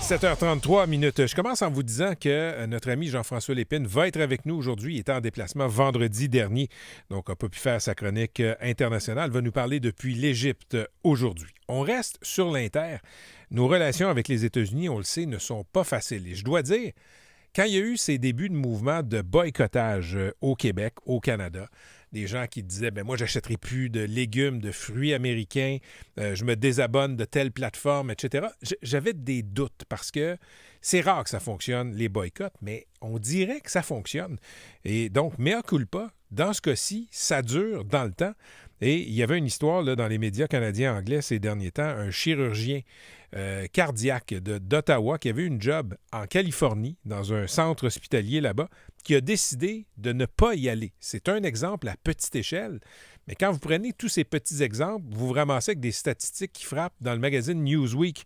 7h33 minutes. Je commence en vous disant que notre ami Jean-François Lépine va être avec nous aujourd'hui. Il était en déplacement vendredi dernier, donc n'a pas pu faire sa chronique internationale. Il va nous parler depuis l'Égypte aujourd'hui. On reste sur l'Inter. Nos relations avec les États-Unis, on le sait, ne sont pas faciles. Et je dois dire, quand il y a eu ces débuts de mouvement de boycottage au Québec, au Canada, des gens qui disaient, moi, j'achèterai plus de légumes, de fruits américains, je me désabonne de telle plateforme, etc. J'avais des doutes parce que c'est rare que ça fonctionne, les boycotts, mais on dirait que ça fonctionne. Et donc, mea culpa, dans ce cas-ci, ça dure dans le temps. Et il y avait une histoire là, dans les médias canadiens anglais ces derniers temps, un chirurgien cardiaque d'Ottawa qui avait une job en Californie, dans un centre hospitalier là-bas, qui a décidé de ne pas y aller. C'est un exemple à petite échelle, mais quand vous prenez tous ces petits exemples, vous vous ramassez avec des statistiques qui frappent. Dans le magazine Newsweek,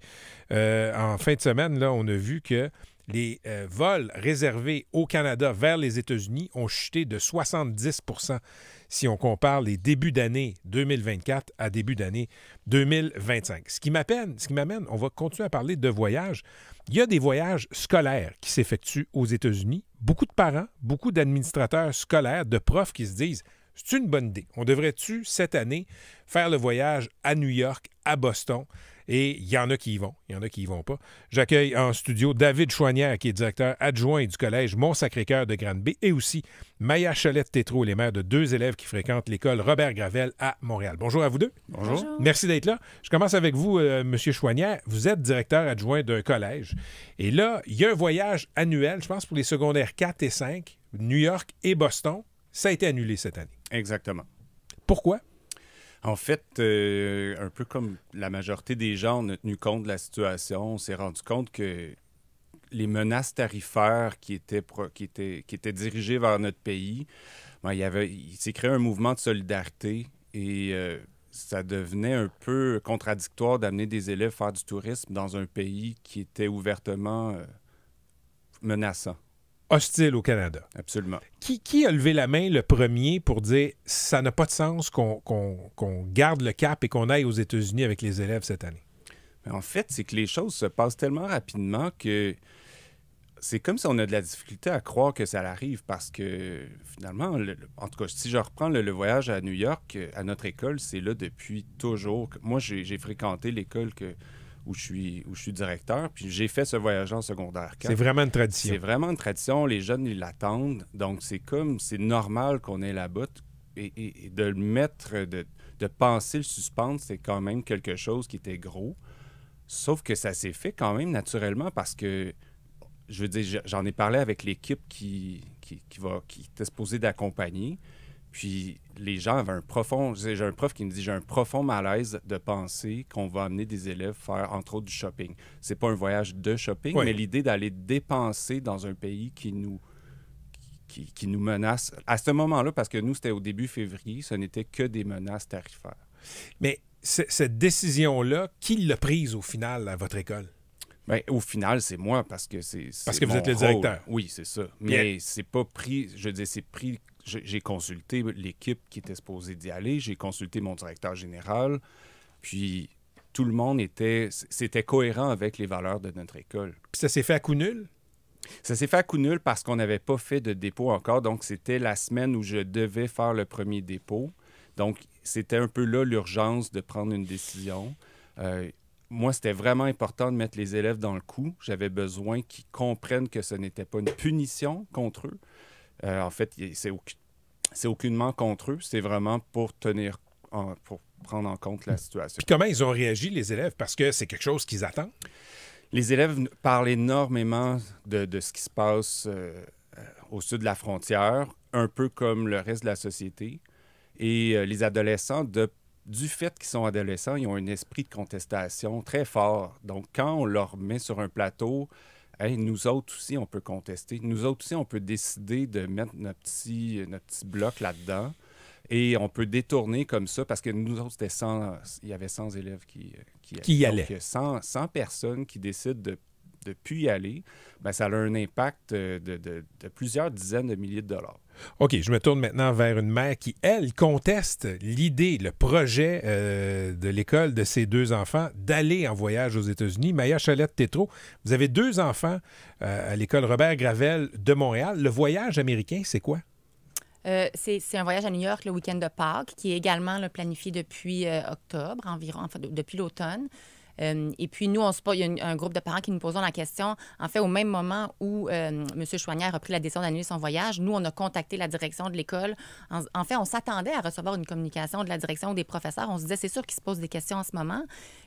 en fin de semaine, là, on a vu que les vols réservés au Canada vers les États-Unis ont chuté de 70 % si on compare les débuts d'année 2024 à début d'année 2025. Ce qui m'amène, on va continuer à parler de voyages. Il y a des voyages scolaires qui s'effectuent aux États-Unis. Beaucoup de parents, beaucoup d'administrateurs scolaires, de profs qui se disent « C'est une bonne idée. On devrait-tu, cette année, faire le voyage à New York, à Boston? » Et il y en a qui y vont, il y en a qui y vont pas. J'accueille en studio David Chouanière, qui est directeur adjoint du collège Mont-Sacré-Cœur de Granby, et aussi Maya Cholette-Tétrault, les mères de 2 élèves qui fréquentent l'école Robert-Gravel à Montréal. Bonjour à vous deux. Bonjour. Merci d'être là. Je commence avec vous, M. Chouanière. Vous êtes directeur adjoint d'un collège. Et là, il y a un voyage annuel, je pense, pour les secondaires 4 et 5, New York et Boston. Ça a été annulé cette année. Exactement. Pourquoi? En fait, un peu comme la majorité des gens, on a tenu compte de la situation. On s'est rendu compte que les menaces tarifaires qui étaient dirigées vers notre pays, il s'est créé un mouvement de solidarité et ça devenait un peu contradictoire d'amener des élèves faire du tourisme dans un pays qui était ouvertement menaçant. Hostile au Canada. Absolument. Qui a levé la main le premier pour dire ça n'a pas de sens qu'on garde le cap et qu'on aille aux États-Unis avec les élèves cette année? En fait, c'est que les choses se passent tellement rapidement que c'est comme si on a de la difficulté à croire que ça arrive parce que finalement, en tout cas, si je reprends le voyage à New York, à notre école, c'est là depuis toujours. Moi, j'ai fréquenté l'école où je suis directeur, puis j'ai fait ce voyage en secondaire 4. C'est vraiment une tradition. C'est vraiment une tradition. Les jeunes, ils l'attendent. Donc, c'est normal qu'on ait là-bas. Et de le mettre, de penser le suspendre, c'est quand même quelque chose qui était gros. Sauf que ça s'est fait quand même naturellement parce que, je veux dire, j'en ai parlé avec l'équipe qui était supposée d'accompagner. Puis les gens avaient j'ai un prof qui me dit, j'ai un profond malaise de penser qu'on va amener des élèves faire, entre autres, du shopping. C'est pas un voyage de shopping, oui, mais l'idée d'aller dépenser dans un pays qui nous menace. À ce moment-là, parce que nous, c'était au début février, ce n'était que des menaces tarifaires. Mais cette décision-là, qui l'a prise au final à votre école? Bien, au final, c'est moi, parce que c'est parce que vous êtes le rôle. directeur. Oui, c'est ça. Mais c'est pas pris, je veux dire, c'est pris. J'ai consulté l'équipe qui était supposée d'y aller, j'ai consulté mon directeur général, puis tout le monde c'était cohérent avec les valeurs de notre école. Puis ça s'est fait à coup nul? Ça s'est fait à coup nul parce qu'on n'avait pas fait de dépôt encore, donc c'était la semaine où je devais faire le premier dépôt. Donc, c'était un peu là l'urgence de prendre une décision. Moi, c'était vraiment important de mettre les élèves dans le coup. J'avais besoin qu'ils comprennent que ce n'était pas une punition contre eux. En fait, c'est aucunement contre eux. C'est vraiment pour pour prendre en compte la situation. Puis comment ils ont réagi, les élèves? Parce que c'est quelque chose qu'ils attendent. Les élèves parlent énormément de ce qui se passe au sud de la frontière, un peu comme le reste de la société. Et les adolescents, du fait qu'ils sont adolescents, ils ont un esprit de contestation très fort. Donc, quand on leur met sur un plateau... Hey, nous autres aussi, on peut contester. Nous autres aussi, on peut décider de mettre notre petit bloc là-dedans et on peut détourner comme ça parce que nous autres, il y avait 100 élèves qui y allaient. Donc, 100 personnes qui décident plus y aller, bien, ça a un impact de plusieurs dizaines de milliers de dollars. OK, je me tourne maintenant vers une mère qui, elle, conteste l'idée, le projet de l'école de ses 2 enfants d'aller en voyage aux États-Unis. Maya Chalette-Tétrault, vous avez 2 enfants à l'école Robert Gravel de Montréal. Le voyage américain, c'est quoi? C'est un voyage à New York le week-end de Pâques, qui est également là, planifié depuis octobre environ, enfin, depuis l'automne. Et puis, nous, il y a un groupe de parents qui nous posent la question. En fait, au même moment où M. Chouanière a pris la décision d'annuler son voyage, nous, on a contacté la direction de l'école. En fait, on s'attendait à recevoir une communication de la direction ou des professeurs. On se disait, c'est sûr qu'ils se posent des questions en ce moment.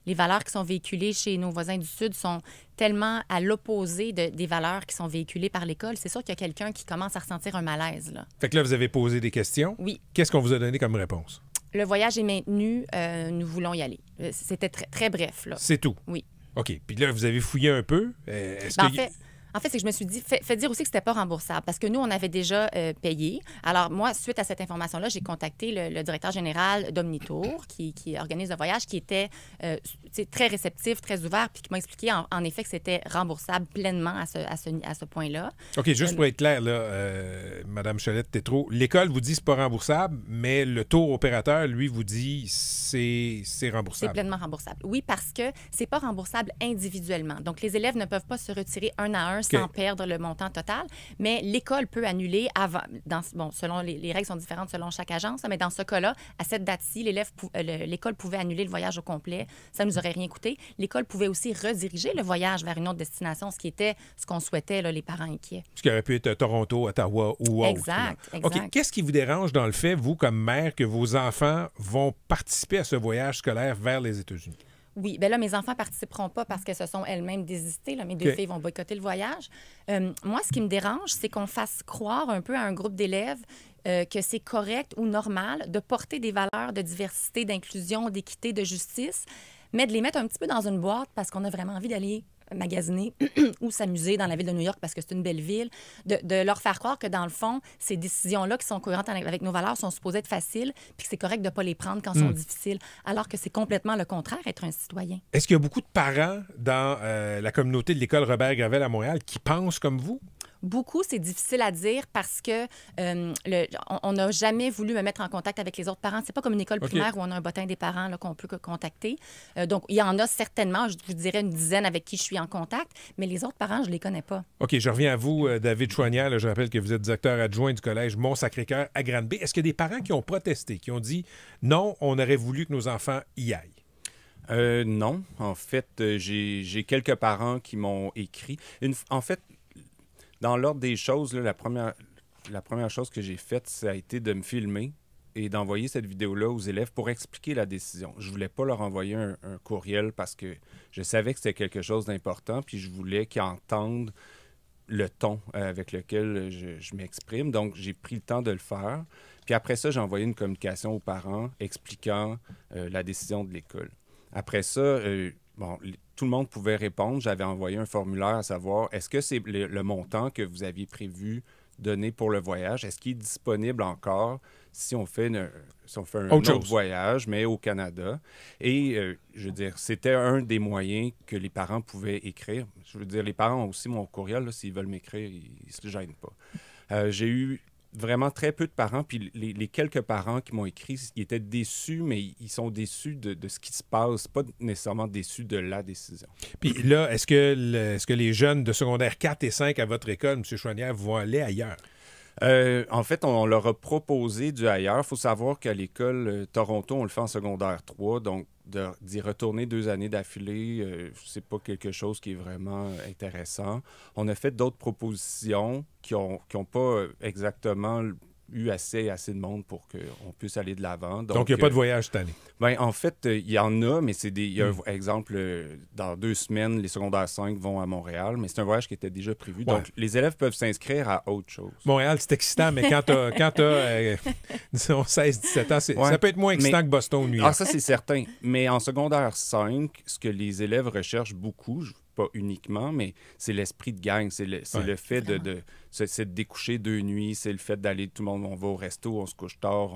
Les valeurs qui sont véhiculées chez nos voisins du Sud sont tellement à l'opposé des valeurs qui sont véhiculées par l'école. C'est sûr qu'il y a quelqu'un qui commence à ressentir un malaise, là. Fait que là, vous avez posé des questions. Oui. Qu'est-ce qu'on vous a donné comme réponse? Le voyage est maintenu, nous voulons y aller. C'était très, très bref, là. C'est tout? Oui. OK. Puis là, vous avez fouillé un peu. Est-ce que... En fait, c'est que je me suis dit, fait dire aussi que c'était pas remboursable parce que nous, on avait déjà payé. Alors, moi, suite à cette information-là, j'ai contacté le directeur général d'Omnitour qui organise le voyage, qui était très réceptif, très ouvert, puis qui m'a expliqué en effet que c'était remboursable pleinement à ce point-là. OK, juste pour être clair, là, Mme Chalette-Tétrault, l'école vous dit que c'est pas remboursable, mais le tour opérateur, lui, vous dit c'est remboursable. C'est pleinement remboursable. Oui, parce que c'est pas remboursable individuellement. Donc, les élèves ne peuvent pas se retirer un à un sans perdre le montant total, mais l'école peut annuler avant. Selon les règles sont différentes selon chaque agence, mais dans ce cas-là, à cette date-ci, l'école pouvait annuler le voyage au complet. Ça ne nous aurait rien coûté. L'école pouvait aussi rediriger le voyage vers une autre destination, ce qui était ce qu'on souhaitait, là, les parents inquiets. Ce qui aurait pu être Toronto, Ottawa ou autre. Exact. OK. Qu'est-ce qui vous dérange dans le fait, vous, comme mère, que vos enfants vont participer à ce voyage scolaire vers les États-Unis? Oui, bien là, mes enfants ne participeront pas parce que ce sont elles-mêmes désistées. Là. Mes 2 filles vont boycotter le voyage. Moi, ce qui me dérange, c'est qu'on fasse croire un peu à un groupe d'élèves que c'est correct ou normal de porter des valeurs de diversité, d'inclusion, d'équité, de justice, mais de les mettre un petit peu dans une boîte parce qu'on a vraiment envie d'aller magasiner ou s'amuser dans la ville de New York parce que c'est une belle ville, de leur faire croire que, dans le fond, ces décisions-là qui sont cohérentes avec nos valeurs sont supposées être faciles puis que c'est correct de ne pas les prendre quand elles sont difficiles, alors que c'est complètement le contraire, être un citoyen. Est-ce qu'il y a beaucoup de parents dans la communauté de l'école Robert Gravel à Montréal qui pensent comme vous? Beaucoup, c'est difficile à dire parce que on n'a jamais voulu me mettre en contact avec les autres parents. C'est pas comme une école primaire où on a un bottin des parents là, qu'on peut contacter. Donc, il y en a certainement, je vous dirais une dizaine avec qui je suis en contact, mais les autres parents, je les connais pas. OK, je reviens à vous, David Chouanière. Là, je rappelle que vous êtes directeur adjoint du collège Mont-Sacré-Cœur à Granby. Est-ce qu'il y a des parents qui ont protesté, qui ont dit non, on aurait voulu que nos enfants y aillent? Non. En fait, j'ai quelques parents qui m'ont écrit. En fait, dans l'ordre des choses, là, la première chose que j'ai faite, ça a été de me filmer et d'envoyer cette vidéo-là aux élèves pour expliquer la décision. Je voulais pas leur envoyer un courriel parce que je savais que c'était quelque chose d'important, puis je voulais qu'ils entendent le ton avec lequel je m'exprime. Donc, j'ai pris le temps de le faire. Puis après ça, j'ai envoyé une communication aux parents expliquant la décision de l'école. Après ça, tout le monde pouvait répondre. J'avais envoyé un formulaire à savoir, est-ce que c'est le montant que vous aviez prévu donner pour le voyage, est-ce qu'il est disponible encore si on fait un autre voyage, mais au Canada? Et, je veux dire, c'était un des moyens que les parents pouvaient écrire. Je veux dire, les parents ont aussi mon courriel, là, s'ils veulent m'écrire, ils ne se gênent pas. J'ai eu vraiment très peu de parents, puis les quelques parents qui m'ont écrit, ils étaient déçus, mais ils sont déçus de ce qui se passe, pas nécessairement déçus de la décision. Puis là, est-ce que les jeunes de secondaire 4 et 5 à votre école, M. Chouanière, vont aller ailleurs? En fait, on leur a proposé du ailleurs. Il faut savoir qu'à l'école Toronto, on le fait en secondaire 3, donc d'y retourner 2 années d'affilée, c'est pas quelque chose qui est vraiment intéressant. On a fait d'autres propositions qui ont pas exactement eu assez de monde pour qu'on puisse aller de l'avant. Donc il n'y a pas de voyage cette année? Bien, en fait, il y en a, mais il y a un exemple, dans 2 semaines, les secondaires 5 vont à Montréal, mais c'est un voyage qui était déjà prévu. Ouais. Donc, les élèves peuvent s'inscrire à autre chose. Montréal, c'est excitant, mais quand t'as disons 16-17 ans, ça peut être moins excitant que Boston ou New York. Ah, ça, c'est certain. Mais en secondaire 5, ce que les élèves recherchent beaucoup, pas uniquement, mais c'est l'esprit de gang. C'est le fait de découcher 2 nuits, c'est le fait d'aller, tout le monde, on va au resto, on se couche tard,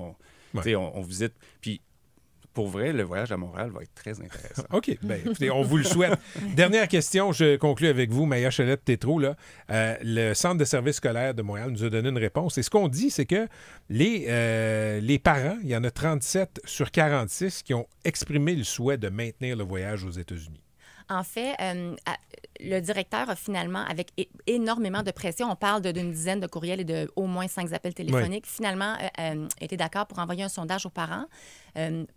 on visite. Puis pour vrai, le voyage à Montréal va être très intéressant. OK. Bien, écoutez, on vous le souhaite. Dernière question, je conclus avec vous, Maya Chalette-Tétrault. Le Centre de services scolaires de Montréal nous a donné une réponse. Et ce qu'on dit, c'est que les parents, il y en a 37 sur 46 qui ont exprimé le souhait de maintenir le voyage aux États-Unis. En fait, le directeur a finalement, avec énormément de pression, on parle d'une dizaine de courriels et de au moins 5 appels téléphoniques, finalement été d'accord pour envoyer un sondage aux parents.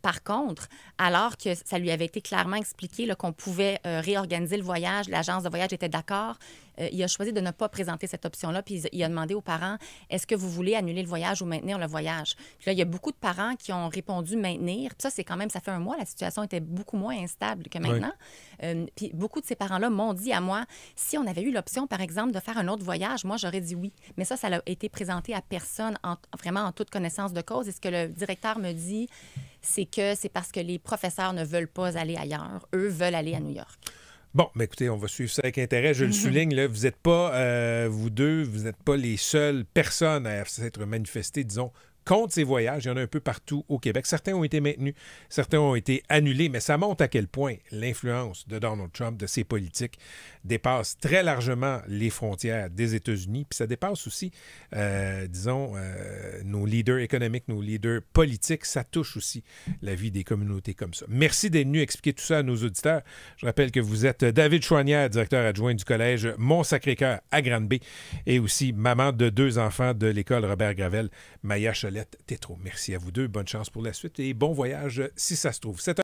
Par contre, alors que ça lui avait été clairement expliqué là, qu'on pouvait réorganiser le voyage, l'agence de voyage était d'accord, il a choisi de ne pas présenter cette option-là, puis il a demandé aux parents, est-ce que vous voulez annuler le voyage ou maintenir le voyage? Puis là, il y a beaucoup de parents qui ont répondu maintenir. Puis ça, c'est quand même, ça fait un mois, la situation était beaucoup moins instable que maintenant. Puis beaucoup de ces parents-là m'ont dit à moi, si on avait eu l'option, par exemple, de faire un autre voyage, moi, j'aurais dit oui. Mais ça a été présenté à personne, vraiment en toute connaissance de cause. Et ce que le directeur me dit, c'est que c'est parce que les professeurs ne veulent pas aller ailleurs. Eux veulent aller à New York. Bon, mais écoutez, on va suivre ça avec intérêt. Je le souligne, là, vous n'êtes pas, vous deux, vous n'êtes pas les seules personnes à s'être manifestées, disons, contre ces voyages. Il y en a un peu partout au Québec. Certains ont été maintenus, certains ont été annulés, mais ça montre à quel point l'influence de Donald Trump, de ses politiques, dépasse très largement les frontières des États-Unis. Puis ça dépasse aussi, disons, nos leaders économiques, nos leaders politiques. Ça touche aussi la vie des communautés comme ça. Merci d'être venu expliquer tout ça à nos auditeurs. Je rappelle que vous êtes David Chouanière, directeur adjoint du collège Mont-Sacré-Cœur à Granby, et aussi maman de 2 enfants de l'école Robert-Gravel, Maya Chalette-Tétrault. Merci à vous deux. Bonne chance pour la suite et bon voyage si ça se trouve.